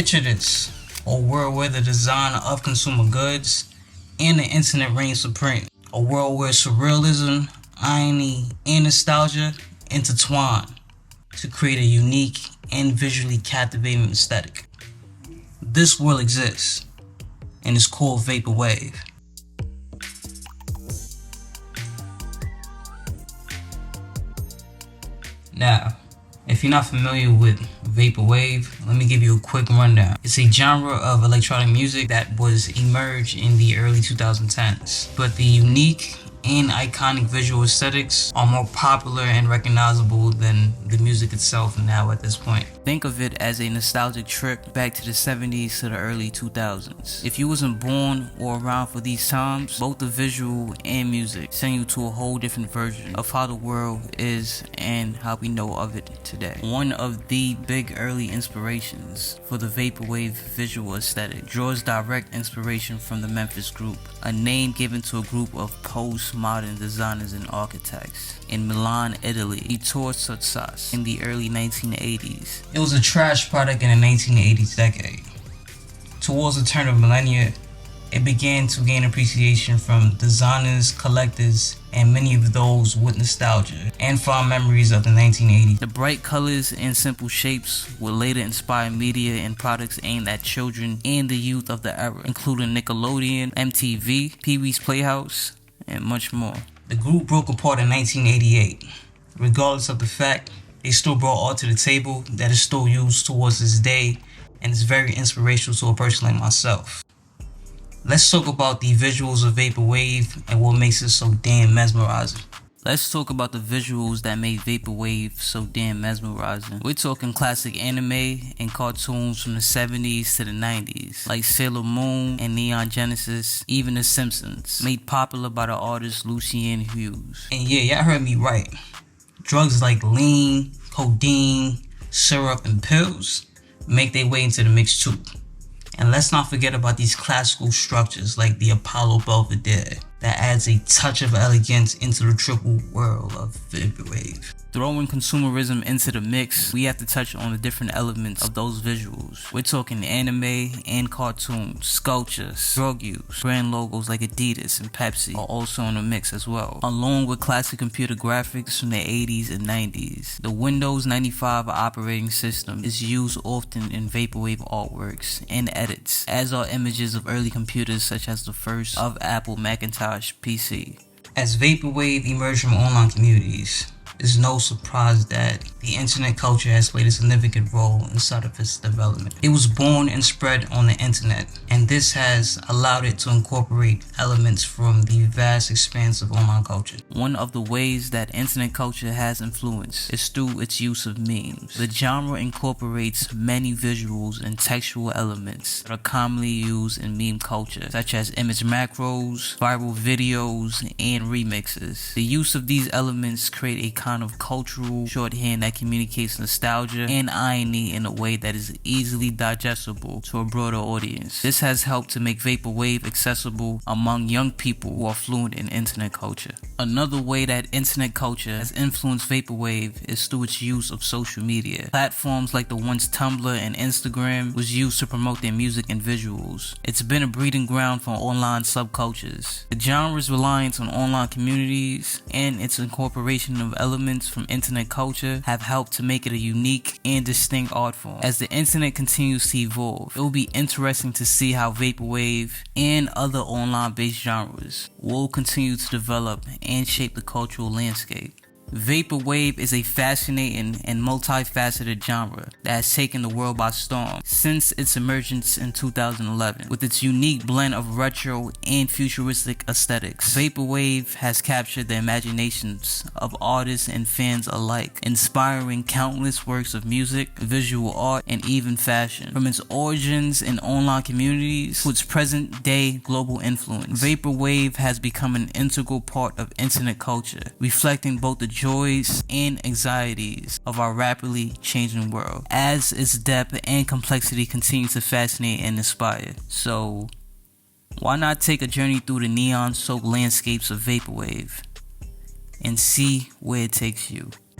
Picture this, a world where the design of consumer goods and the internet reigns supreme. A world where surrealism, irony, and nostalgia intertwine to create a unique and visually captivating aesthetic. This world exists, and it's called Vaporwave. Now, if you're not familiar with Vaporwave, let me give you a quick rundown. It's a genre of electronic music that was emerged in the early 2010s, but the unique and iconic visual aesthetics are more popular and recognizable than the music itself now at this point. Think of it as a nostalgic trip back to the 70s to the early 2000s. If you wasn't born or around for these times, both the visual and music send you to a whole different version of how the world is and how we know of it today. One of the big early inspirations for the Vaporwave visual aesthetic draws direct inspiration from the Memphis Group, a name given to a group of postmodern designers and architects. In Milan, Italy, he toured success in the early 1980s. It was a trash product in the 1980s decade. Towards the turn of millennia, it began to gain appreciation from designers, collectors, and many of those with nostalgia and fond memories of the 1980s. The bright colors and simple shapes would later inspire media and products aimed at children and the youth of the era, including Nickelodeon, MTV, Pee-wee's Playhouse, and much more. The group broke apart in 1988. Regardless of the fact, they still brought art to the table that is still used towards this day and is very inspirational to a person like myself. Let's talk about the visuals of Vaporwave and what makes it so damn mesmerizing. Let's talk about the visuals that made Vaporwave so damn mesmerizing. We're talking classic anime and cartoons from the 70s to the 90s, like Sailor Moon and Neon Genesis, even The Simpsons, made popular by the artist Lucien Hughes. And yeah, y'all heard me right. Drugs like lean, codeine, syrup, and pills make their way into the mix too. And let's not forget about these classical structures like the Apollo Belvedere that adds a touch of elegance into the triple world of Vaporwave. Throwing consumerism into the mix, we have to touch on the different elements of those visuals. We're talking anime and cartoons, sculptures, drug use, brand logos like Adidas and Pepsi are also in the mix as well, along with classic computer graphics from the 80s and 90s. The Windows 95 operating system is used often in Vaporwave artworks and edits, as are images of early computers such as the first of Apple Macintosh PC. As Vaporwave emerged from online communities, it's no surprise that the internet culture has played a significant role inside of its development. It was born and spread on the internet, and this has allowed it to incorporate elements from the vast expanse of online culture. One of the ways that internet culture has influence is through its use of memes. The genre incorporates many visuals and textual elements that are commonly used in meme culture, such as image macros, viral videos, and remixes. The use of these elements create a kind of cultural shorthand that communicates nostalgia and irony in a way that is easily digestible to a broader audience. This has helped to make Vaporwave accessible among young people who are fluent in internet culture. Another way that internet culture has influenced Vaporwave is through its use of social media. Platforms like the once Tumblr and Instagram was used to promote their music and visuals. It's been a breeding ground for online subcultures. The genre's reliance on online communities and its incorporation of elements from internet culture have helped to make it a unique and distinct art form. As the internet continues to evolve, it will be interesting to see how Vaporwave and other online-based genres will continue to develop and shape the cultural landscape. Vaporwave is a fascinating and multifaceted genre that has taken the world by storm since its emergence in 2011. With its unique blend of retro and futuristic aesthetics, Vaporwave has captured the imaginations of artists and fans alike, inspiring countless works of music, visual art, and even fashion. From its origins in online communities to its present-day global influence, Vaporwave has become an integral part of internet culture, reflecting both the joys and anxieties of our rapidly changing world, as its depth and complexity continue to fascinate and inspire. So, why not take a journey through the neon-soaked landscapes of Vaporwave and see where it takes you?